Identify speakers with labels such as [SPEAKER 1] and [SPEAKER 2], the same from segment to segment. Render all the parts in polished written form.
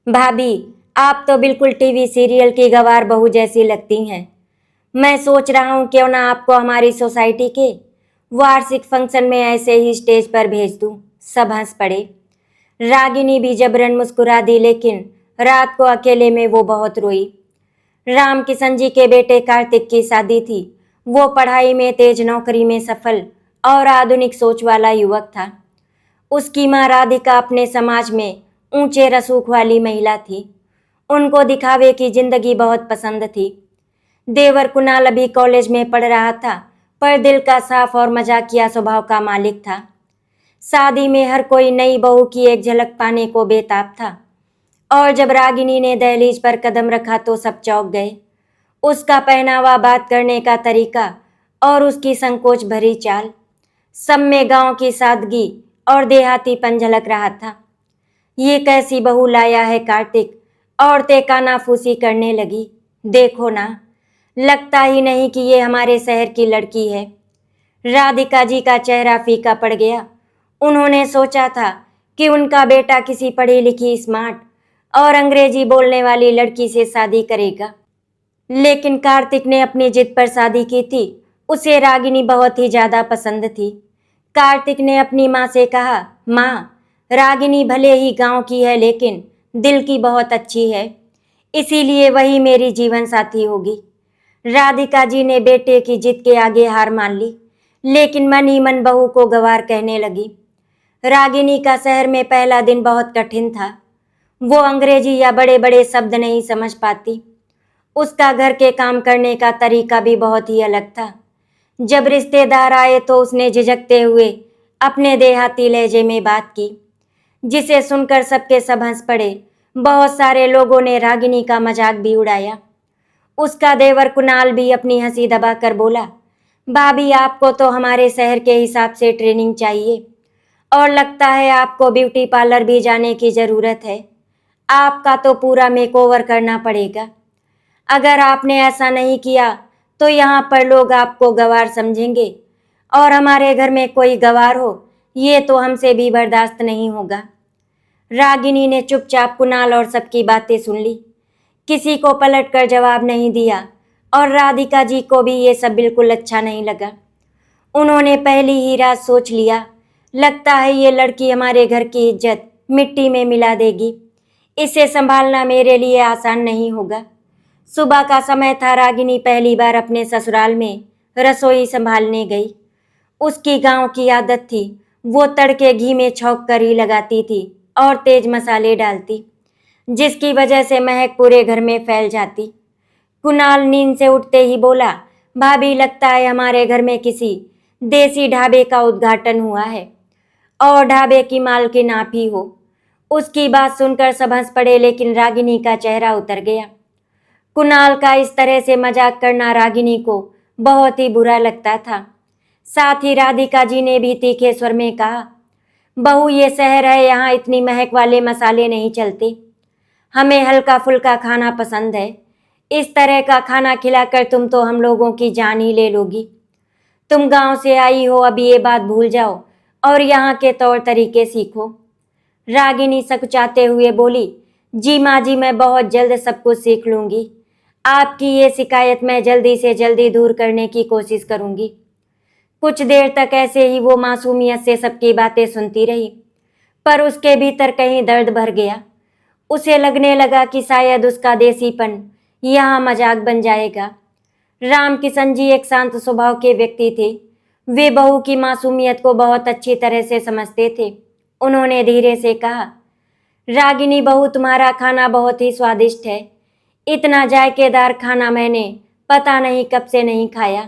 [SPEAKER 1] भाभी, आप तो बिल्कुल टीवी सीरियल की गवार बहू जैसी लगती हैं। मैं सोच रहा हूँ क्यों ना आपको हमारी सोसाइटी के वार्षिक फंक्शन में ऐसे ही स्टेज पर भेज दूँ। सब हंस पड़े। रागिनी भी जबरन मुस्कुरा दी, लेकिन रात को अकेले में वो बहुत रोई। राम किशन जी के बेटे कार्तिक की शादी थी। वो पढ़ाई में तेज, नौकरी में सफल और आधुनिक सोच वाला युवक था। उसकी माँ राधिका अपने समाज में ऊंचे रसूख वाली महिला थी। उनको दिखावे की जिंदगी बहुत पसंद थी। देवर कुणाल अभी कॉलेज में पढ़ रहा था, पर दिल का साफ और मजाकिया स्वभाव का मालिक था। शादी में हर कोई नई बहू की एक झलक पाने को बेताब था, और जब रागिनी ने दहलीज पर कदम रखा तो सब चौंक गए। उसका पहनावा, बात करने का तरीका और उसकी संकोच भरी चाल, सब में गांव की सादगी और देहातीपन झलक रहा था। ये कैसी बहू लाया है कार्तिक? औरतें कानाफूसी करने लगी। देखो ना, लगता ही नहीं कि ये हमारे शहर की लड़की है। राधिका जी का चेहरा फीका पड़ गया। उन्होंने सोचा था कि उनका बेटा किसी पढ़ी लिखी, स्मार्ट और अंग्रेजी बोलने वाली लड़की से शादी करेगा, लेकिन कार्तिक ने अपनी जिद पर शादी की थी। उसे रागिनी बहुत ही ज्यादा पसंद थी। कार्तिक ने अपनी माँ से कहा, माँ, रागिनी भले ही गांव की है, लेकिन दिल की बहुत अच्छी है, इसीलिए वही मेरी जीवन साथी होगी। राधिका जी ने बेटे की जिद के आगे हार मान ली, लेकिन मन ही मन बहू को गंवार कहने लगी। रागिनी का शहर में पहला दिन बहुत कठिन था। वो अंग्रेजी या बड़े बड़े शब्द नहीं समझ पाती। उसका घर के काम करने का तरीका भी बहुत ही अलग था। जब रिश्तेदार आए तो उसने झिझकते हुए अपने देहाती लहजे में बात की, जिसे सुनकर सबके सब हंस पड़े। बहुत सारे लोगों ने रागिनी का मजाक भी उड़ाया। उसका देवर कुणाल भी अपनी हंसी दबाकर बोला, भाभी, आपको तो हमारे शहर के हिसाब से ट्रेनिंग चाहिए, और लगता है आपको ब्यूटी पार्लर भी जाने की जरूरत है। आपका तो पूरा मेकओवर करना पड़ेगा। अगर आपने ऐसा नहीं किया तो यहाँ पर लोग आपको गंवार समझेंगे, और हमारे घर में कोई गंवार हो, ये तो हमसे भी बर्दाश्त नहीं होगा। रागिनी ने चुपचाप कुणाल और सबकी बातें सुन ली, किसी को पलट कर जवाब नहीं दिया, और राधिका जी को भी ये सब बिल्कुल अच्छा नहीं लगा। उन्होंने पहली ही रात सोच लिया, लगता है ये लड़की हमारे घर की इज्जत मिट्टी में मिला देगी। इसे संभालना मेरे लिए आसान नहीं होगा। सुबह का समय था। रागिनी पहली बार अपने ससुराल में रसोई संभालने गई। उसकी गांव की आदत थी, वो तड़के घी में छौंक कर ही लगाती थी और तेज मसाले डालती, जिसकी वजह से महक पूरे घर में फैल जाती। कुणाल नींद से उठते ही बोला, भाभी, लगता है हमारे घर में किसी देसी ढाबे का उद्घाटन हुआ है, और ढाबे की मालकिन आप ही हो। उसकी बात सुनकर सब हंस पड़े, लेकिन रागिनी का चेहरा उतर गया। कुणाल का इस तरह से मजाक करना रागिनी को बहुत ही बुरा लगता था। साथ ही राधिका जी ने भी तीखे स्वर में कहा, बहू, ये शहर है, यहाँ इतनी महक वाले मसाले नहीं चलते। हमें हल्का फुल्का खाना पसंद है। इस तरह का खाना खिलाकर तुम तो हम लोगों की जान ही ले लोगी। तुम गांव से आई हो, अभी ये बात भूल जाओ और यहाँ के तौर तरीके सीखो। रागिनी सकुचाते हुए बोली, जी माँ जी, मैं बहुत जल्द सब कुछ सीख लूंगी। आपकी ये शिकायत मैं जल्दी से जल्दी दूर करने की कोशिश करूंगी। कुछ देर तक ऐसे ही वो मासूमियत से सबकी बातें सुनती रही, पर उसके भीतर कहीं दर्द भर गया। उसे लगने लगा कि शायद उसका देसीपन यहाँ मजाक बन जाएगा। राम किशन जी एक शांत स्वभाव के व्यक्ति थे। वे बहू की मासूमियत को बहुत अच्छी तरह से समझते थे। उन्होंने धीरे से कहा, रागिनी बहू, तुम्हारा खाना बहुत ही स्वादिष्ट है। इतना जायकेदार खाना मैंने पता नहीं कब से नहीं खाया।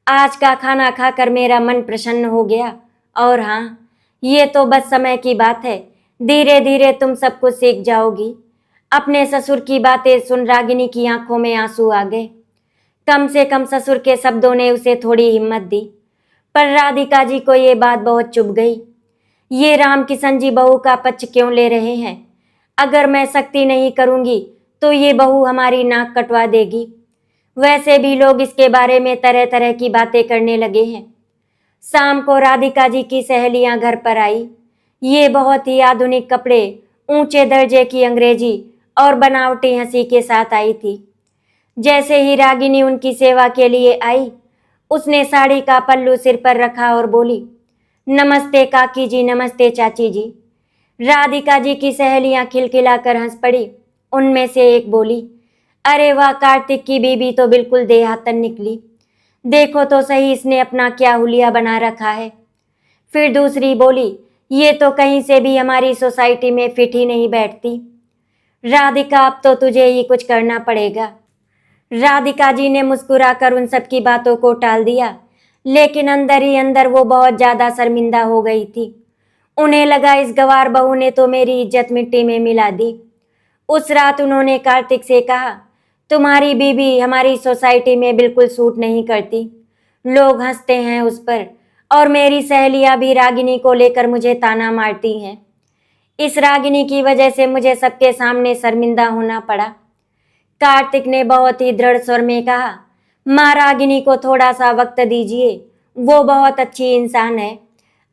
[SPEAKER 1] आज का खाना खाकर मेरा मन प्रसन्न हो गया। और हाँ, ये तो बस समय की बात है, धीरे धीरे तुम सब कुछ सीख जाओगी। अपने ससुर की बातें सुन रागिनी की आंखों में आंसू आ गए। कम से कम ससुर के शब्दों ने उसे थोड़ी हिम्मत दी, पर राधिका जी को ये बात बहुत चुभ गई। ये राम किशन जी बहू का पक्ष क्यों ले रहे हैं? अगर मैं सख्ती नहीं करूंगी तो ये बहू हमारी नाक कटवा देगी। वैसे भी लोग इसके बारे में तरह तरह की बातें करने लगे हैं। शाम को राधिका जी की सहेलियां घर पर आई। ये बहुत ही आधुनिक कपड़े ऊंचे दर्जे की अंग्रेजी और बनावटी हंसी के साथ आई थी। जैसे ही रागिनी उनकी सेवा के लिए आई, उसने साड़ी का पल्लू सिर पर रखा और बोली, नमस्ते काकी जी, नमस्ते चाची जी। राधिका जी की सहेलियां खिलखिलाकर हंस पड़ी। उनमें से एक बोली, अरे वाह, कार्तिक की बीबी तो बिल्कुल देहातन निकली। देखो तो सही इसने अपना क्या हुलिया बना रखा है। फिर दूसरी बोली, ये तो कहीं से भी हमारी सोसाइटी में फिट ही नहीं बैठती। राधिका, अब तो तुझे ही कुछ करना पड़ेगा। राधिका जी ने मुस्कुराकर उन सब की बातों को टाल दिया, लेकिन अंदर ही अंदर वो बहुत ज्यादा शर्मिंदा हो गई थी। उन्हें लगा इस गवार बहू ने तो मेरी इज्जत मिट्टी में मिला दी। उस रात उन्होंने कार्तिक से कहा, तुम्हारी बीबी हमारी सोसाइटी में बिल्कुल सूट नहीं करती। लोग हंसते हैं उस पर और मेरी सहेलियां भी रागिनी को लेकर मुझे ताना मारती हैं। इस रागिनी की वजह से मुझे सबके सामने शर्मिंदा होना पड़ा। कार्तिक ने बहुत ही दृढ़ स्वर में कहा, माँ रागिनी को थोड़ा सा वक्त दीजिए, वो बहुत अच्छी इंसान है।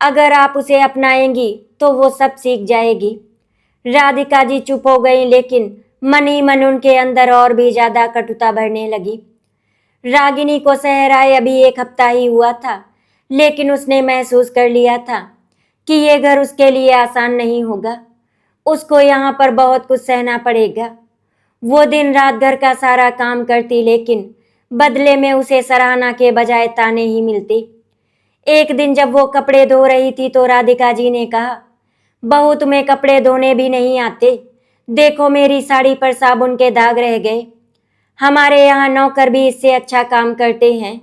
[SPEAKER 1] अगर आप उसे अपनाएंगी तो वो सब सीख जाएगी। राधिका जी चुप हो गई, लेकिन मन ही मन उनके अंदर और भी ज्यादा कटुता भरने लगी। रागिनी को सहराए अभी 1 हफ्ता ही हुआ था, लेकिन उसने महसूस कर लिया था कि ये घर उसके लिए आसान नहीं होगा। उसको यहाँ पर बहुत कुछ सहना पड़ेगा। वो दिन रात घर का सारा काम करती, लेकिन बदले में उसे सराहना के बजाय ताने ही मिलती। एक दिन जब वो कपड़े धो रही थी तो राधिका जी ने कहा, बहू तुम्हें कपड़े धोने भी नहीं आते। देखो मेरी साड़ी पर साबुन के दाग रह गए। हमारे यहाँ नौकर भी इससे अच्छा काम करते हैं,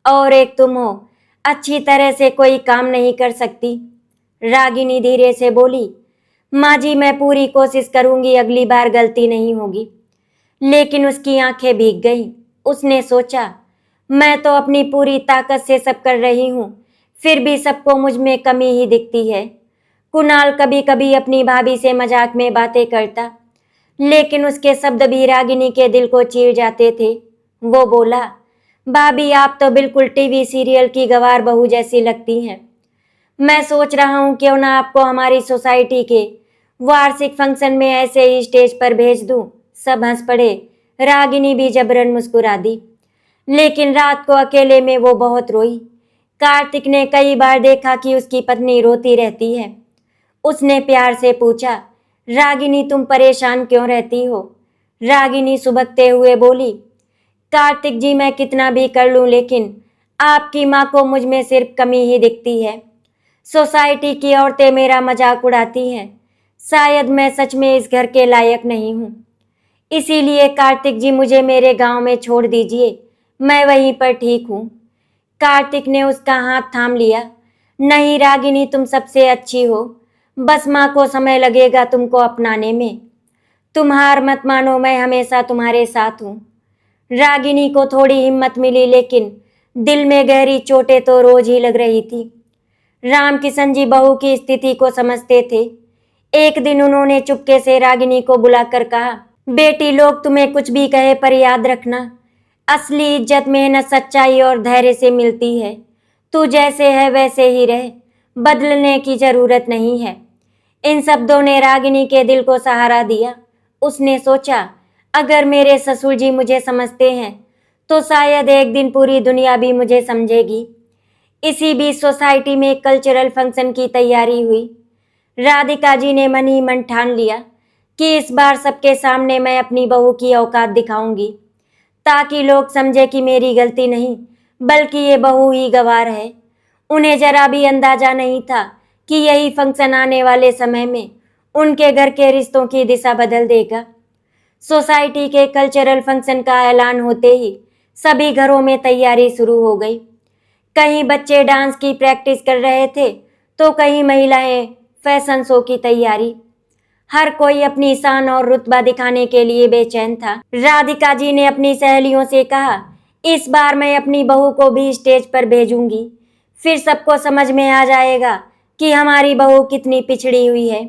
[SPEAKER 1] और एक तुम हो, अच्छी तरह से कोई काम नहीं कर सकती। रागिनी धीरे से बोली, माँ जी मैं पूरी कोशिश करूंगी, अगली बार गलती नहीं होगी। लेकिन उसकी आंखें भीग गईं। उसने सोचा, मैं तो अपनी पूरी ताकत से सब कर रही हूँ, फिर भी सबको मुझ में कमी ही दिखती है। कुणाल कभी कभी अपनी भाभी से मजाक में बातें करता, लेकिन उसके शब्द भी रागिनी के दिल को चीर जाते थे। वो बोला, भाभी आप तो बिल्कुल टीवी सीरियल की गवार बहू जैसी लगती हैं। मैं सोच रहा हूँ क्यों ना आपको हमारी सोसाइटी के वार्षिक फंक्शन में ऐसे ही स्टेज पर भेज दूँ। सब हंस पड़े। रागिनी भी जबरन मुस्कुरा दी, लेकिन रात को अकेले में वो बहुत रोई। कार्तिक ने कई बार देखा कि उसकी पत्नी रोती रहती है। उसने प्यार से पूछा, रागिनी तुम परेशान क्यों रहती हो? रागिनी सुबकते हुए बोली, कार्तिक जी मैं कितना भी कर लूं, लेकिन आपकी माँ को मुझ में सिर्फ कमी ही दिखती है। सोसाइटी की औरतें मेरा मजाक उड़ाती हैं। शायद मैं सच में इस घर के लायक नहीं हूँ। इसीलिए कार्तिक जी मुझे मेरे गांव में छोड़ दीजिए, मैं वहीं पर ठीक हूँ। कार्तिक ने उसका हाथ थाम लिया। नहीं रागिनी, तुम सबसे अच्छी हो, बस माँ को समय लगेगा तुमको अपनाने में। तुम हार मत मानो, मैं हमेशा तुम्हारे साथ हूँ। रागिनी को थोड़ी हिम्मत मिली, लेकिन दिल में गहरी चोटें तो रोज ही लग रही थी। राम किशन जी बहू की स्थिति को समझते थे। एक दिन उन्होंने चुपके से रागिनी को बुलाकर कहा, बेटी लोग तुम्हें कुछ भी कहे पर याद रखना, असली इज्जत मेहनत सच्चाई और धैर्य से मिलती है। तू जैसे है वैसे ही रह, बदलने की जरूरत नहीं है। इन शब्दों ने रागिनी के दिल को सहारा दिया। उसने सोचा, अगर मेरे ससुर जी मुझे समझते हैं तो शायद एक दिन पूरी दुनिया भी मुझे समझेगी। इसी बीच सोसाइटी में कल्चरल फंक्शन की तैयारी हुई। राधिका जी ने मन ही मन ठान लिया कि इस बार सबके सामने मैं अपनी बहू की औकात दिखाऊंगी, ताकि लोग समझे कि मेरी गलती नहीं बल्कि ये बहू ही गवार है। उन्हें जरा भी अंदाजा नहीं था कि यही फंक्शन आने वाले समय में उनके घर के रिश्तों की दिशा बदल देगा। सोसाइटी के कल्चरल फंक्शन का ऐलान होते ही सभी घरों में तैयारी शुरू हो गई। कहीं बच्चे डांस की प्रैक्टिस कर रहे थे तो कहीं महिलाएं फैशन शो की तैयारी। हर कोई अपनी शान और रुतबा दिखाने के लिए बेचैन था। राधिका जी ने अपनी सहेलियों से कहा, इस बार मैं अपनी बहू को भी स्टेज पर भेजूंगी, फिर सबको समझ में आ जाएगा कि हमारी बहू कितनी पिछड़ी हुई है।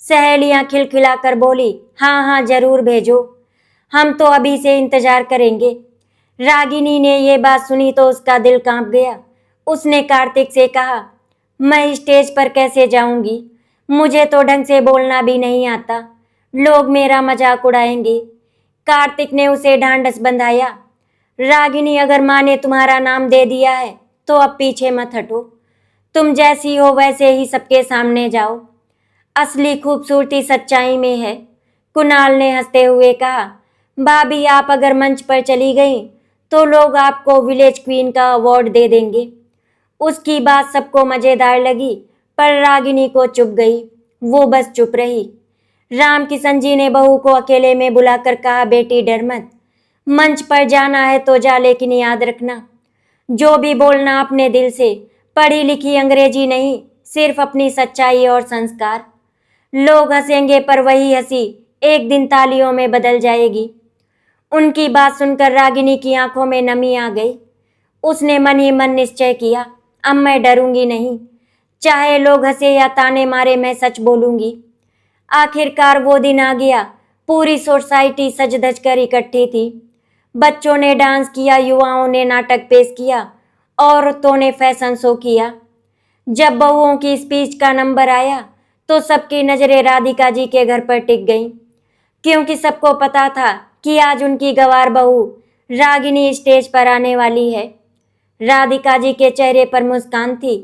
[SPEAKER 1] सहेलियां खिलखिलाकर बोली, हाँ हाँ जरूर भेजो, हम तो अभी से इंतजार करेंगे। रागिनी ने ये बात सुनी तो उसका दिल कांप गया। उसने कार्तिक से कहा, मैं स्टेज पर कैसे जाऊंगी? मुझे तो ढंग से बोलना भी नहीं आता, लोग मेरा मजाक उड़ाएंगे। कार्तिक ने उसे ढांढस बंधाया। रागिनी, अगर माँ ने तुम्हारा नाम दे दिया है तो अब पीछे मत हटो। तुम जैसी हो वैसे ही सबके सामने जाओ। असली खूबसूरती सच्चाई में है। कुणाल ने हंसते हुए कहा, भाभी आप अगर मंच पर चली गई तो लोग आपको विलेज क्वीन का अवार्ड दे देंगे। उसकी बात सबको मजेदार लगी, पर रागिनी को चुप गई। वो बस चुप रही। राम किशन जी ने बहू को अकेले में बुलाकर कहा, बेटी डर मत, मंच पर जाना है तो जा, लेकिन याद रखना जो भी बोलना अपने दिल से, पढ़ी लिखी अंग्रेजी नहीं, सिर्फ अपनी सच्चाई और संस्कार। लोग हंसेंगे पर वही हंसी एक दिन तालियों में बदल जाएगी। उनकी बात सुनकर रागिनी की आंखों में नमी आ गई। उसने मन ही मन निश्चय किया, अब मैं डरूंगी नहीं, चाहे लोग हंसे या ताने मारे, मैं सच बोलूंगी। आखिरकार वो दिन आ गया। पूरी सोसाइटी सज धज कर इकट्ठी थी। बच्चों ने डांस किया, युवाओं ने नाटक पेश किया, औरतों ने फैशन शो किया। जब बहुओं की स्पीच का नंबर आया तो सबकी नजरें राधिका जी के घर पर टिक गईं, क्योंकि सबको पता था कि आज उनकी गंवार बहू रागिनी स्टेज पर आने वाली है। राधिका जी के चेहरे पर मुस्कान थी,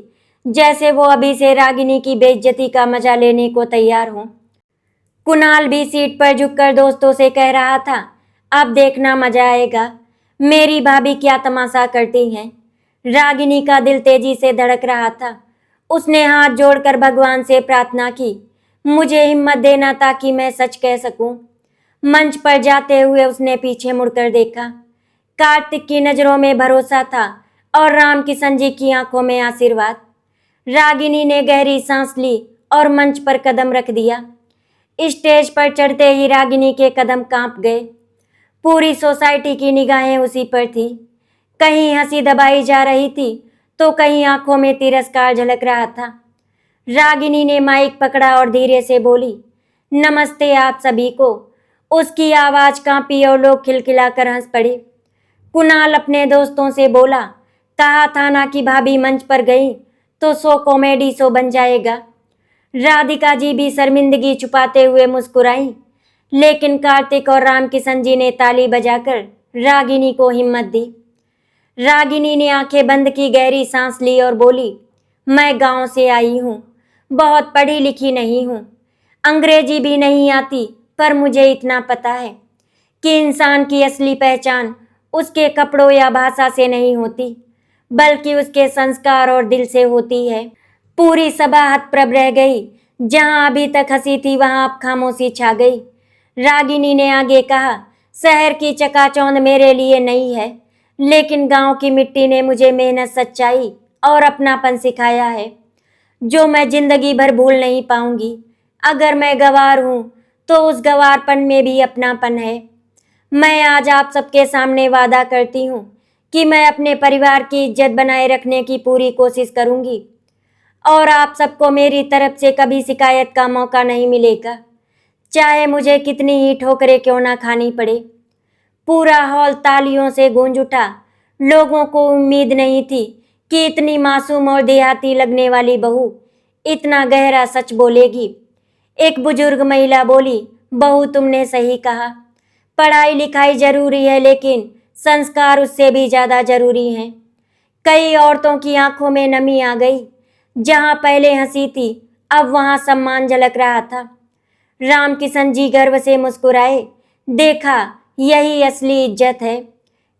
[SPEAKER 1] जैसे वो अभी से रागिनी की बेइज्जती का मजा लेने को तैयार हों। कुणाल भी सीट पर झुककर दोस्तों से कह रहा था, अब देखना मजा आएगा, मेरी भाभी क्या तमाशा करती हैं। रागिनी का दिल तेजी से धड़क रहा था। उसने हाथ जोड़कर भगवान से प्रार्थना की, मुझे हिम्मत देना ताकि मैं सच कह सकूं। मंच पर जाते हुए उसने पीछे मुड़कर देखा। कार्तिक की नजरों में भरोसा था और राम किशन जी की आंखों में आशीर्वाद। रागिनी ने गहरी सांस ली और मंच पर कदम रख दिया। स्टेज पर चढ़ते ही रागिनी के कदम कांप गए। पूरी सोसाइटी की निगाहें उसी पर थी। कहीं हंसी दबाई जा रही थी तो कहीं आंखों में तिरस्कार झलक रहा था। रागिनी ने माइक पकड़ा और धीरे से बोली, नमस्ते आप सभी को। उसकी आवाज कांपी और लोग खिलखिलाकर हंस पड़े। कुणाल अपने दोस्तों से बोला, कहा था ना कि भाभी मंच पर गई तो शो कॉमेडी शो बन जाएगा। राधिका जी भी शर्मिंदगी छुपाते हुए मुस्कुराई, लेकिन कार्तिक और राम किशन जी ने ताली बजाकर रागिनी को हिम्मत दी। रागिनी ने आंखें बंद की, गहरी सांस ली और बोली, मैं गांव से आई हूँ, बहुत पढ़ी लिखी नहीं हूँ, अंग्रेजी भी नहीं आती, पर मुझे इतना पता है कि इंसान की असली पहचान उसके कपड़ों या भाषा से नहीं होती, बल्कि उसके संस्कार और दिल से होती है। पूरी सभा हतप्रभ रह गई। जहां अभी तक हंसी थी वहां अब खामोशी छा गई। रागिनी ने आगे कहा, शहर की चकाचौंध मेरे लिए नई है, लेकिन गांव की मिट्टी ने मुझे मेहनत, सच्चाई और अपनापन सिखाया है, जो मैं जिंदगी भर भूल नहीं पाऊंगी। अगर मैं गंवार हूं तो उस गंवारपन में भी अपनापन है। मैं आज आप सबके सामने वादा करती हूँ कि मैं अपने परिवार की इज्जत बनाए रखने की पूरी कोशिश करूंगी और आप सबको मेरी तरफ से कभी शिकायत का मौका नहीं मिलेगा, चाहे मुझे कितनी ही ठोकरें क्यों ना खानी पड़े। पूरा हॉल तालियों से गूंज उठा। लोगों को उम्मीद नहीं थी कि इतनी मासूम और देहाती लगने वाली बहू इतना गहरा सच बोलेगी। एक बुजुर्ग महिला बोली, बहू तुमने सही कहा, पढ़ाई लिखाई जरूरी है, लेकिन संस्कार उससे भी ज्यादा जरूरी हैं। कई औरतों की आंखों में नमी आ गई। जहां पहले हंसी थी अब वहां सम्मान झलक रहा था। राम किशन जी गर्व से मुस्कुराए, देखा यही असली इज्जत है।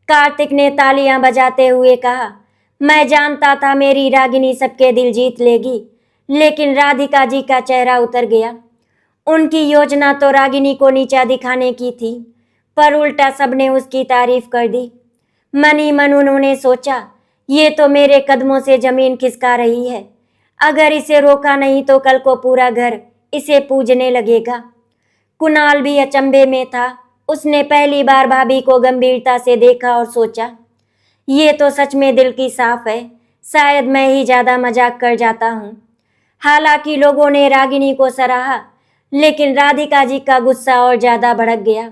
[SPEAKER 1] कार्तिक ने तालियां बजाते हुए कहा, मैं जानता था मेरी रागिनी सबके दिल जीत लेगी, लेकिन राधिका जी का चेहरा उतर गया। उनकी योजना तो रागिनी को नीचा दिखाने की थी, पर उल्टा सबने उसकी तारीफ कर दी। मन ही मन उन्होंने सोचा, ये तो मेरे कदमों से जमीन खिसका रही है, अगर इसे रोका नहीं तो कल को पूरा घर इसे पूजने लगेगा। कुणाल भी अचंभे में था। उसने पहली बार भाभी को गंभीरता से देखा और सोचा, ये तो सच में दिल की साफ है, शायद मैं ही ज्यादा मजाक कर जाता हूँ। हालांकि लोगों ने रागिनी को सराहा, लेकिन राधिका जी का गुस्सा और ज्यादा भड़क गया।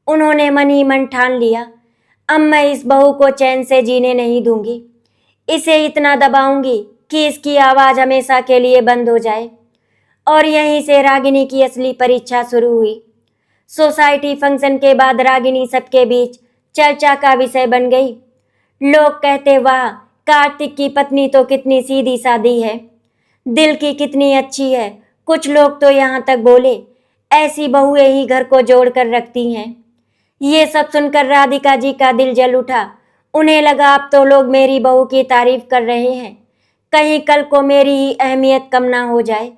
[SPEAKER 1] उन्होंने मन ही मन ठान लिया, अब मैं इस बहू को चैन से जीने नहीं दूंगी, इसे इतना दबाऊंगी कि इसकी आवाज हमेशा के लिए बंद हो जाए। और यहीं से रागिनी की असली परीक्षा शुरू हुई। सोसाइटी फंक्शन के बाद रागिनी सबके बीच चर्चा का विषय बन गई। लोग कहते, वाह, कार्तिक की पत्नी तो कितनी सीधी सादी है, दिल की कितनी अच्छी है। कुछ लोग तो यहाँ तक बोले, ऐसी बहुएं ही घर को जोड़ कर रखती हैं। ये सब सुनकर राधिका जी का दिल जल उठा। उन्हें लगा, अब तो लोग मेरी बहू की तारीफ कर रहे हैं, कहीं कल को मेरी ही अहमियत कम ना हो जाए।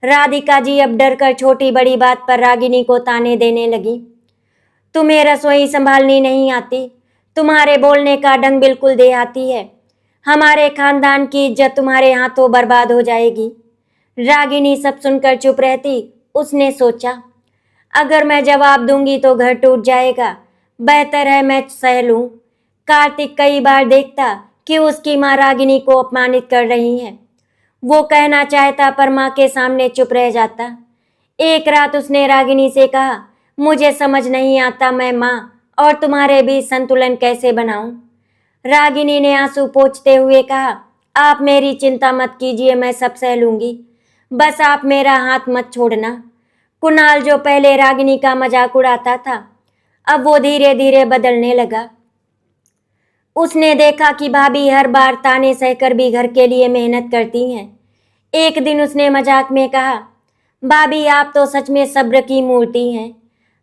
[SPEAKER 1] राधिका जी अब डर कर छोटी बड़ी बात पर रागिनी को ताने देने लगी। तुम्हें रसोई संभालनी नहीं आती, तुम्हारे बोलने का ढंग बिल्कुल देहाती है, हमारे खानदान की इज्जत तुम्हारे हाथों बर्बाद हो जाएगी। रागिनी सब सुनकर चुप रहती। उसने सोचा, अगर मैं जवाब दूंगी तो घर टूट जाएगा, बेहतर है मैं सह लूं। कार्तिक कई बार देखता कि उसकी माँ रागिनी को अपमानित कर रही है। वो कहना चाहता पर माँ के सामने चुप रह जाता। एक रात उसने रागिनी से कहा, मुझे समझ नहीं आता, मैं माँ और तुम्हारे बीच संतुलन कैसे बनाऊं। रागिनी ने आंसू पोंछते हुए कहा, आप मेरी चिंता मत कीजिए, मैं सब सह लूंगी, बस आप मेरा हाथ मत छोड़ना। कुणाल, जो पहले रागिनी का मजाक उड़ाता था, अब वो धीरे धीरे बदलने लगा। उसने देखा कि भाभी हर बार ताने सहकर भी घर के लिए मेहनत करती हैं। एक दिन उसने मजाक में कहा, भाभी आप तो सच में सब्र की मूर्ति हैं।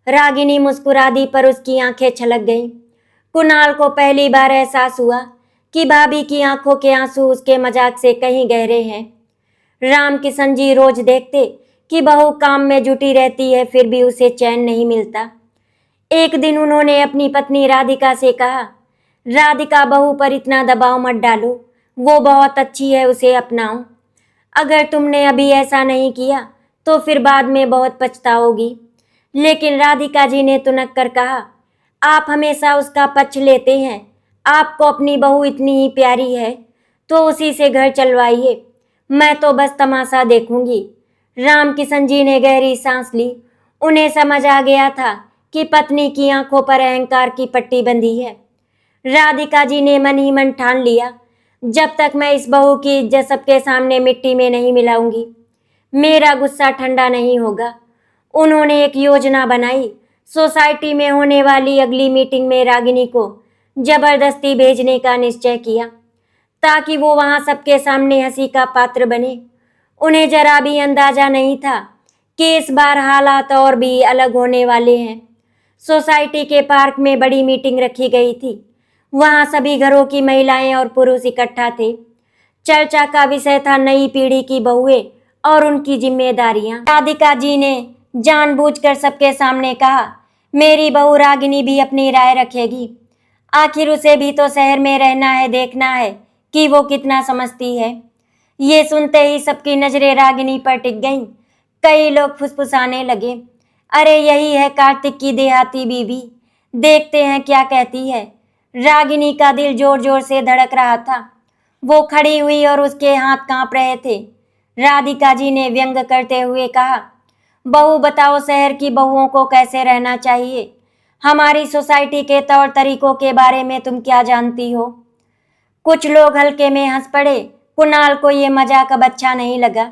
[SPEAKER 1] रागिनी मुस्कुरा दी पर उसकी आंखें छलक गईं। कुणाल को पहली बार एहसास हुआ कि भाभी की आंखों के आंसू उसके मजाक से कहीं गहरे हैं। राम किशन जी रोज देखते कि बहू काम में जुटी रहती है, फिर भी उसे चैन नहीं मिलता। एक दिन उन्होंने अपनी पत्नी राधिका से कहा, राधिका, बहू पर इतना दबाव मत डालो, वो बहुत अच्छी है, उसे अपनाओ। अगर तुमने अभी ऐसा नहीं किया तो फिर बाद में बहुत पछताओगी। लेकिन राधिका जी ने तुनक कर कहा, आप हमेशा उसका पक्ष लेते हैं, आपको अपनी बहू इतनी ही प्यारी है तो उसी से घर चलवाइए, मैं तो बस तमाशा देखूंगी। राम किशन जी ने गहरी सांस ली। उन्हें समझ आ गया था कि पत्नी की आंखों पर अहंकार की पट्टी बंधी है। राधिका जी ने मन ही मन ठान लिया, जब तक मैं इस बहू की इज्जत सबके सामने मिट्टी में नहीं मिलाऊंगी, मेरा गुस्सा ठंडा नहीं होगा। उन्होंने एक योजना बनाई। सोसाइटी में होने वाली अगली मीटिंग में रागिनी को जबरदस्ती भेजने का निश्चय किया, ताकि वो वहां सबके सामने हंसी का पात्र बने। उन्हें जरा भी अंदाजा नहीं था कि इस बार हालात और भी अलग होने वाले हैं। सोसाइटी के पार्क में बड़ी मीटिंग रखी गई थी। वहां सभी घरों की महिलाएं और पुरुष इकट्ठा थे। चर्चा का विषय था नई पीढ़ी की बहुएं और उनकी जिम्मेदारियां। राधिका जी ने जानबूझकर सबके सामने कहा, मेरी बहू रागिनी भी अपनी राय रखेगी, आखिर उसे भी तो शहर में रहना है, देखना है कि वो कितना समझती है। ये सुनते ही सबकी नजरें रागिनी पर टिक गईं। कई लोग फुसफुसाने लगे, अरे यही है कार्तिक की देहाती बीवी, देखते हैं क्या कहती है। रागिनी का दिल जोर जोर से धड़क रहा था। वो खड़ी हुई और उसके हाथ कांप रहे थे। राधिका जी ने व्यंग करते हुए कहा, बहू बताओ, शहर की बहुओं को कैसे रहना चाहिए, हमारी सोसाइटी के तौर तरीकों के बारे में तुम क्या जानती हो। कुछ लोग हल्के में हंस पड़े। कुणाल को ये मजाक अब अच्छा नहीं लगा।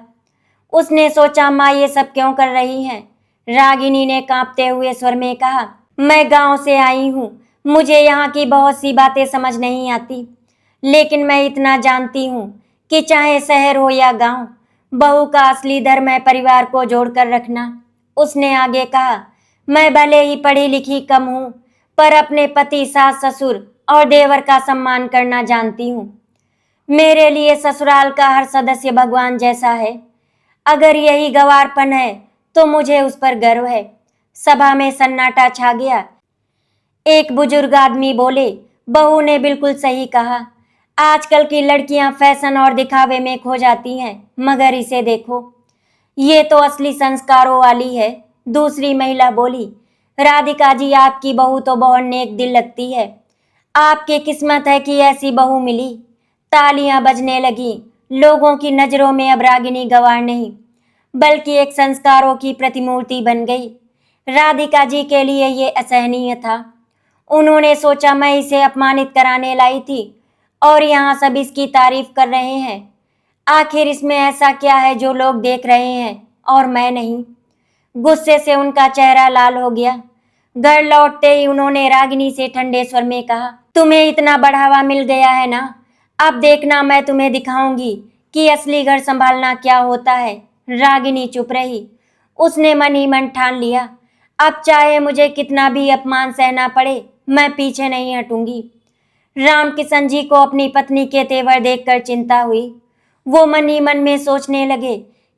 [SPEAKER 1] उसने सोचा, माँ ये सब क्यों कर रही हैं। रागिनी ने कांपते हुए स्वर में कहा, मैं गांव से आई हूँ, मुझे यहाँ की बहुत सी बातें समझ नहीं आती, लेकिन मैं इतना जानती हूँ कि चाहे शहर हो या गांव, बहू का असली धर्म है परिवार को जोड़कर रखना। उसने आगे कहा, मैं भले ही पढ़ी लिखी कम हूँ, पर अपने पति, सास, ससुर और देवर का सम्मान करना जानती हूँ। मेरे लिए ससुराल का हर सदस्य भगवान जैसा है। अगर यही गंवारपन है तो मुझे उस पर गर्व है। सभा में सन्नाटा छा गया। एक बुजुर्ग आदमी बोले, बहू ने बिल्कुल सही कहा, आजकल की लड़कियां फैशन और दिखावे में खो जाती हैं, मगर इसे देखो, ये तो असली संस्कारों वाली है। दूसरी महिला बोली, राधिका जी, आपकी बहू तो बहुत नेक दिल लगती है, आपकी किस्मत है कि ऐसी बहू मिली। तालियां बजने लगी। लोगों की नजरों में अब रागिनी गंवार नहीं, बल्कि एक संस्कारों की प्रतिमूर्ति बन गई। राधिका जी के लिए ये असहनीय था। उन्होंने सोचा, मैं इसे अपमानित कराने लाई थी और यहाँ सब इसकी तारीफ कर रहे हैं। आखिर इसमें ऐसा क्या है जो लोग देख रहे हैं और मैं नहीं। गुस्से से उनका चेहरा लाल हो गया। घर लौटते ही उन्होंने रागिनी से ठंडे स्वर में कहा, तुम्हें इतना बढ़ावा मिल गया है ना, अब देखना मैं तुम्हें दिखाऊंगी कि असली घर संभालना क्या होता है। रागिनी चुप रही। उसने मन ही मन ठान लिया, अब चाहे मुझे कितना भी अपमान सहना पड़े, मैं पीछे नहीं हटूंगी। रामकिशन जी को अपनी पत्नी के तेवर देखकर चिंता हुई। वो मन ही मन में सोचने लगे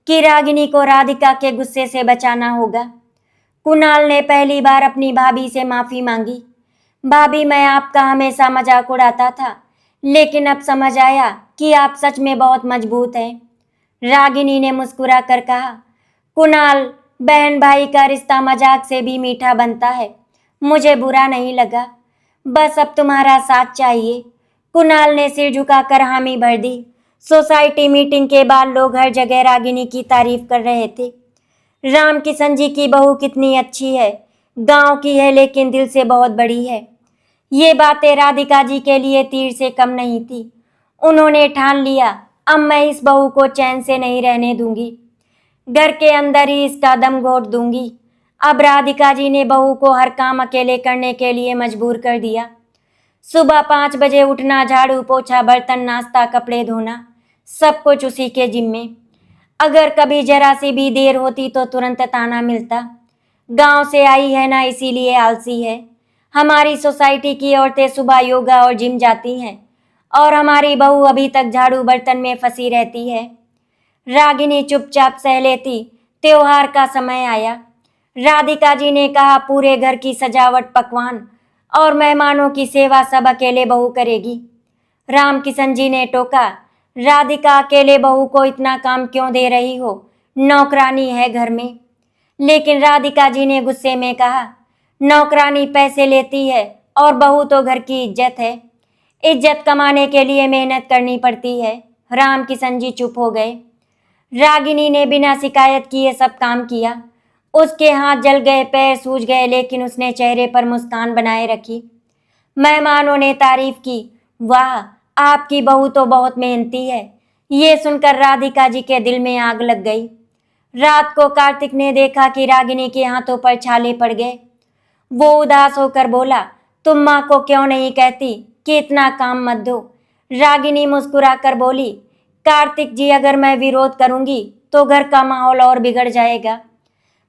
[SPEAKER 1] कि रागिनी को राधिका के गुस्से से बचाना होगा। कुणाल ने पहली बार अपनी भाभी से माफी मांगी। भाभी, मैं आपका हमेशा मजाक उड़ाता था, लेकिन अब समझ आया कि आप सच में बहुत मजबूत हैं। रागिनी ने मुस्कुरा कर कहा, कुणाल, बहन भाई का रिश्ता मजाक से भी मीठा बनता है। मुझे बुरा नहीं लगा, बस अब तुम्हारा साथ चाहिए। कुणाल ने सिर झुकाकर हामी भर दी। सोसाइटी मीटिंग के बाद लोग हर जगह रागिनी की तारीफ कर रहे थे। रामकिशन जी की बहू कितनी अच्छी है, गांव की है लेकिन दिल से बहुत बड़ी है। ये बातें राधिका जी के लिए तीर से कम नहीं थी। उन्होंने ठान लिया, अब मैं इस बहू को चैन से नहीं रहने दूंगी, घर के अंदर ही इसका दम घोट दूंगी। अब राधिका जी ने बहू को हर काम अकेले करने के लिए मजबूर कर दिया। सुबह 5 बजे उठना, झाड़ू पोछा, बर्तन, नाश्ता, कपड़े धोना, सब कुछ उसी के जिम्मे। अगर कभी जरा सी भी देर होती तो तुरंत ताना मिलता, गांव से आई है ना इसीलिए आलसी है। हमारी सोसाइटी की औरतें सुबह योगा और जिम जाती हैं और हमारी बहू अभी तक झाड़ू बर्तन में फंसी रहती है। रागिनी चुपचाप सह लेती। त्योहार का समय आया। राधिका जी ने कहा, पूरे घर की सजावट, पकवान और मेहमानों की सेवा सब अकेले बहू करेगी। रामकिशन जी ने टोका, राधिका, अकेले बहू को इतना काम क्यों दे रही हो, नौकरानी है घर में। लेकिन राधिका जी ने गुस्से में कहा, नौकरानी पैसे लेती है और बहू तो घर की इज्जत है। इज्जत कमाने के लिए मेहनत करनी पड़ती है। रामकिशन जी चुप हो गए। रागिनी ने बिना शिकायत किए सब काम किया। उसके हाथ जल गए, पैर सूज गए, लेकिन उसने चेहरे पर मुस्कान बनाए रखी। मेहमानों ने तारीफ की, वाह, आपकी बहू तो बहुत मेहनती है। ये सुनकर राधिका जी के दिल में आग लग गई। रात को कार्तिक ने देखा कि रागिनी के हाथों पर छाले पड़ गए। वो उदास होकर बोला, तुम माँ को क्यों नहीं कहती कि इतना काम मत दो। रागिनी मुस्कुरा कर बोली, कार्तिक जी, अगर मैं विरोध करूंगी तो घर का माहौल और बिगड़ जाएगा।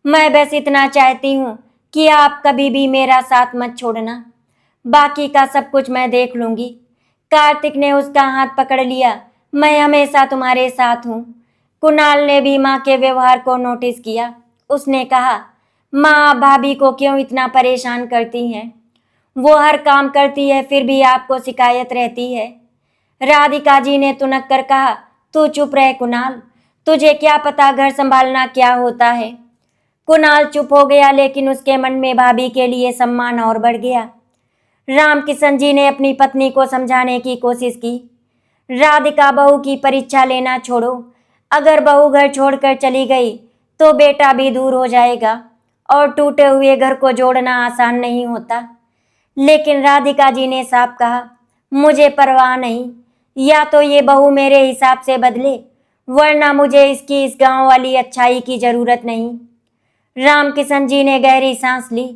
[SPEAKER 1] मैं बस इतना चाहती हूँ कि आप कभी भी मेरा साथ मत छोड़ना, बाकी का सब कुछ मैं देख लूंगी। कार्तिक ने उसका हाथ पकड़ लिया, मैं हमेशा तुम्हारे साथ हूँ। कुणाल ने भी माँ के व्यवहार को नोटिस किया। उसने कहा, माँ, आप भाभी को क्यों इतना परेशान करती हैं? वो हर काम करती है फिर भी आपको शिकायत रहती है। राधिका जी ने तुनक कर कहा, तू चुप रह कुणाल, तुझे क्या पता घर संभालना क्या होता है। कुणाल चुप हो गया, लेकिन उसके मन में भाभी के लिए सम्मान और बढ़ गया। रामकिशन जी ने अपनी पत्नी को समझाने की कोशिश की, राधिका, बहू की परीक्षा लेना छोड़ो। अगर बहू घर छोड़कर चली गई तो बेटा भी दूर हो जाएगा और टूटे हुए घर को जोड़ना आसान नहीं होता। लेकिन राधिका जी ने साफ कहा, मुझे परवाह नहीं, या तो ये बहू मेरे हिसाब से बदले, वरना मुझे इसकी इस गांव वाली अच्छाई की जरूरत नहीं। रामकिशन जी ने गहरी सांस ली।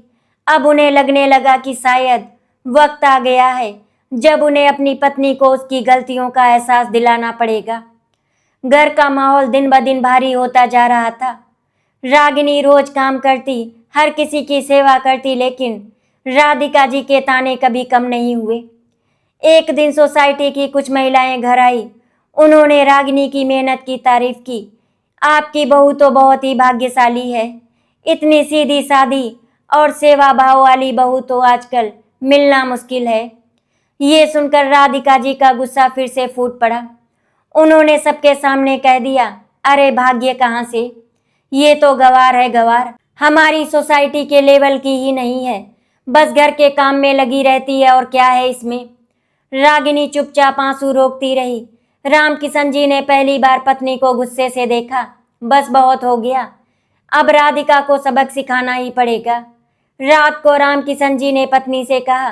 [SPEAKER 1] अब उन्हें लगने लगा कि शायद वक्त आ गया है जब उन्हें अपनी पत्नी को उसकी गलतियों का एहसास दिलाना पड़ेगा। घर का माहौल दिन ब दिन भारी होता जा रहा था। रागिनी रोज काम करती, हर किसी की सेवा करती, लेकिन राधिका जी के ताने कभी कम नहीं हुए। एक दिन सोसाइटी की कुछ महिलाएं घर आई। उन्होंने रागिनी की मेहनत की तारीफ की। आपकी बहू तो बहुत ही भाग्यशाली है, इतनी सीधी सादी और सेवा भाव वाली बहू तो आजकल मिलना मुश्किल है। ये सुनकर राधिका जी का गुस्सा फिर से फूट पड़ा। उन्होंने सबके सामने कह दिया, अरे भाग्य कहाँ से, ये तो गवार है, गवार। हमारी सोसाइटी के लेवल की ही नहीं है, बस घर के काम में लगी रहती है, और क्या है इसमें। रागिनी चुपचाप आंसू रोकती रही। रामकिशन जी ने पहली बार पत्नी को गुस्से से देखा। बस बहुत हो गया, अब राधिका को सबक सिखाना ही पड़ेगा। रात को रामकिशन जी ने पत्नी से कहा,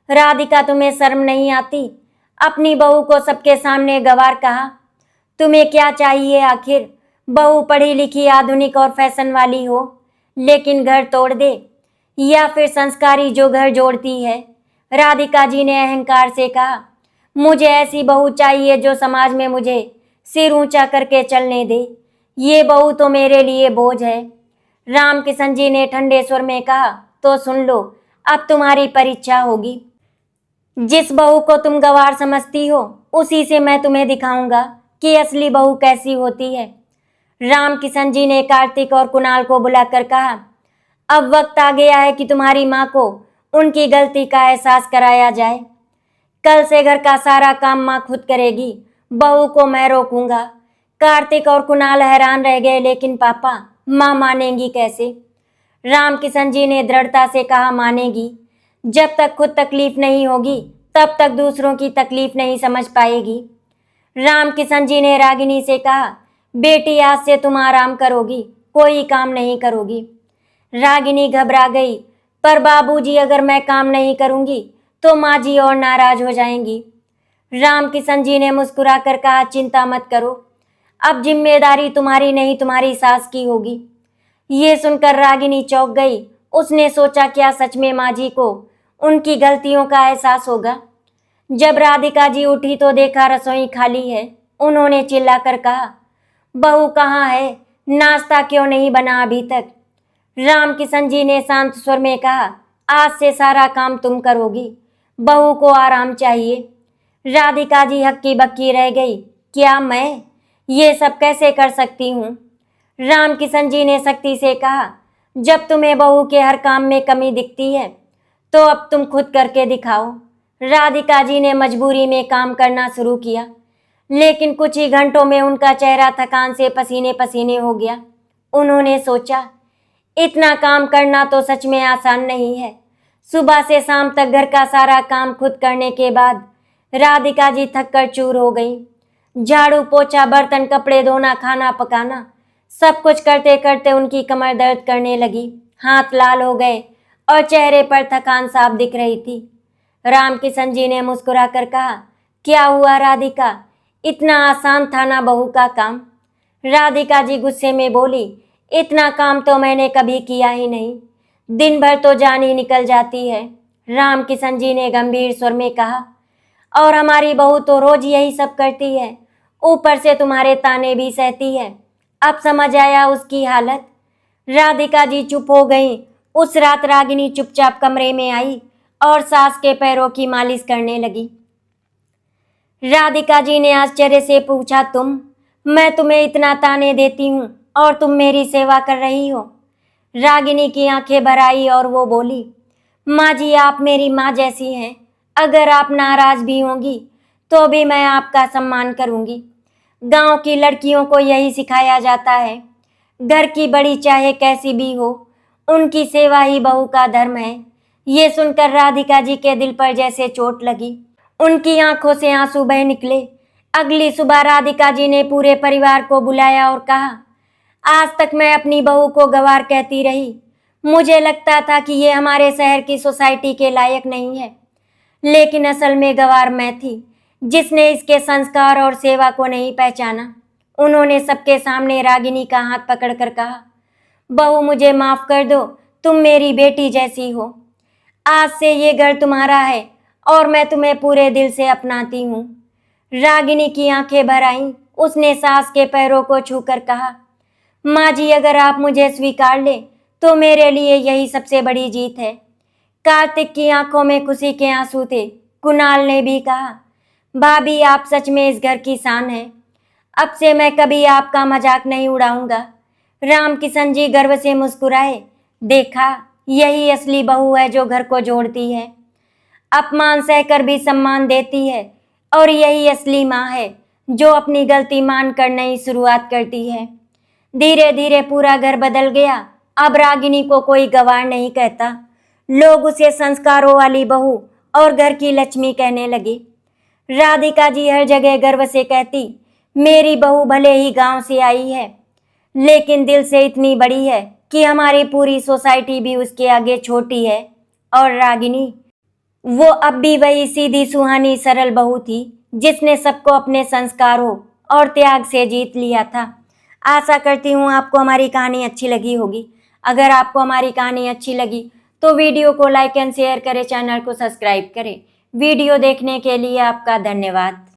[SPEAKER 1] राधिका, तुम्हें शर्म नहीं आती? अपनी बहू को सबके सामने गवार कहा। तुम्हें क्या चाहिए आखिर? बहू पढ़ी लिखी आधुनिक और फैशन वाली हो लेकिन घर तोड़ दे, या फिर संस्कारी जो घर जोड़ती है। राधिका जी ने अहंकार से कहा, मुझे ऐसी बहू चाहिए जो समाज में मुझे सिर ऊंचा करके चलने दे। ये बहू तो मेरे लिए बोझ है। रामकिशन जी ने ठंडे स्वर में कहा, तो सुन लो, अब तुम्हारी परीक्षा होगी। जिस बहू को तुम गंवार समझती हो उसी से मैं तुम्हें दिखाऊंगा कि असली बहू कैसी होती है। रामकिशन जी ने कार्तिक और कुणाल को बुलाकर कहा, अब वक्त आ गया है कि तुम्हारी माँ को उनकी गलती का एहसास कराया जाए। कल से घर का सारा काम माँ खुद करेगी, बहू को मैं रोकूंगा। कार्तिक और कुणाल हैरान रह गए, लेकिन पापा, माँ मानेंगी कैसे? रामकिशन जी ने दृढ़ता से कहा, मानेगी। जब तक खुद तकलीफ नहीं होगी तब तक दूसरों की तकलीफ नहीं समझ पाएगी। रामकिशन जी ने रागिनी से कहा, बेटी आज से तुम आराम करोगी, कोई काम नहीं करोगी। रागिनी घबरा गई, पर बाबूजी अगर मैं काम नहीं करूंगी तो माँ जी और नाराज हो जाएंगी। रामकिशन जी ने मुस्कुराकर कहा, चिंता मत करो, अब जिम्मेदारी तुम्हारी नहीं तुम्हारी सास की होगी। ये सुनकर रागिनी चौंक गई। उसने सोचा, क्या सच में माँ जी को उनकी गलतियों का एहसास होगा? जब राधिका जी उठी तो देखा रसोई खाली है। उन्होंने चिल्लाकर कहा, बहू कहाँ है? नाश्ता क्यों नहीं बना अभी तक? रामकिशन जी ने शांत स्वर में कहा, आज से सारा काम तुम करोगी, बहू को आराम चाहिए। राधिका जी हक्की बक्की रह गई, क्या मैं ये सब कैसे कर सकती हूँ? रामकिशन जी ने सख्ती से कहा, जब तुम्हें बहू के हर काम में कमी दिखती है तो अब तुम खुद करके दिखाओ। राधिका जी ने मजबूरी में काम करना शुरू किया, लेकिन कुछ ही घंटों में उनका चेहरा थकान से पसीने पसीने हो गया। उन्होंने सोचा, इतना काम करना तो सच में आसान नहीं है। सुबह से शाम तक घर का सारा काम खुद करने के बाद राधिका जी थक कर चूर हो गई। झाड़ू पोछा, बर्तन, कपड़े धोना, खाना पकाना, सब कुछ करते करते उनकी कमर दर्द करने लगी। हाथ लाल हो गए और चेहरे पर थकान साफ दिख रही थी। रामकिशन जी ने मुस्कुराकर कहा, क्या हुआ राधिका, इतना आसान था ना बहू का काम? राधिका जी गुस्से में बोली, इतना काम तो मैंने कभी किया ही नहीं, दिन भर तो जान ही निकल जाती है। रामकिशन जी ने गंभीर स्वर में कहा, और हमारी बहू तो रोज यही सब करती है, ऊपर से तुम्हारे ताने भी सहती है। अब समझ आया उसकी हालत? राधिका जी चुप हो गई। उस रात रागिनी चुपचाप कमरे में आई और सास के पैरों की मालिश करने लगी। राधिका जी ने आश्चर्य से पूछा, मैं तुम्हें इतना ताने देती हूँ और तुम मेरी सेवा कर रही हो? रागिनी की आंखें भर आई और वो बोली, माँ जी, आप मेरी माँ जैसी हैं। अगर आप नाराज भी होंगी तो भी मैं आपका सम्मान करूँगी। गांव की लड़कियों को यही सिखाया जाता है, घर की बड़ी चाहे कैसी भी हो, उनकी सेवा ही बहू का धर्म है। ये सुनकर राधिका जी के दिल पर जैसे चोट लगी। उनकी आंखों से आंसू बह निकले। अगली सुबह राधिका जी ने पूरे परिवार को बुलाया और कहा, आज तक मैं अपनी बहू को गंवार कहती रही। मुझे लगता था कि ये हमारे शहर की सोसाइटी के लायक नहीं है, लेकिन असल में गंवार मैं थी, जिसने इसके संस्कार और सेवा को नहीं पहचाना। उन्होंने सबके सामने रागिनी का हाथ पकड़कर कहा, बहू मुझे माफ कर दो, तुम मेरी बेटी जैसी हो। आज से ये घर तुम्हारा है और मैं तुम्हें पूरे दिल से अपनाती हूँ। रागिनी की आंखें भर आईं। उसने सास के पैरों को छूकर कहा, माँ जी, अगर आप मुझे स्वीकार ले तो मेरे लिए यही सबसे बड़ी जीत है। कार्तिक की आंखों में खुशी के आंसू थे। कुणाल ने भी कहा, भाभी, आप सच में इस घर की शान है। अब से मैं कभी आपका मजाक नहीं उड़ाऊंगा। रामकिशन जी गर्व से मुस्कुराए। देखा, यही असली बहू है जो घर को जोड़ती है, अपमान सहकर भी सम्मान देती है, और यही असली माँ है जो अपनी गलती मानकर नई शुरुआत करती है। धीरे धीरे पूरा घर बदल गया। अब रागिनी को कोई गंवार नहीं कहता। लोग उसे संस्कारों वाली बहू और घर की लक्ष्मी कहने लगे। राधिका जी हर जगह गर्व से कहती, मेरी बहू भले ही गांव से आई है, लेकिन दिल से इतनी बड़ी है कि हमारी पूरी सोसाइटी भी उसके आगे छोटी है। और रागिनी, वो अब भी वही सीधी सुहानी सरल बहू थी, जिसने सबको अपने संस्कारों और त्याग से जीत लिया था। आशा करती हूँ आपको हमारी कहानी अच्छी लगी होगी। अगर आपको हमारी कहानी अच्छी लगी तो वीडियो को लाइक एंड शेयर करें, चैनल को सब्सक्राइब करें। वीडियो देखने के लिए आपका धन्यवाद।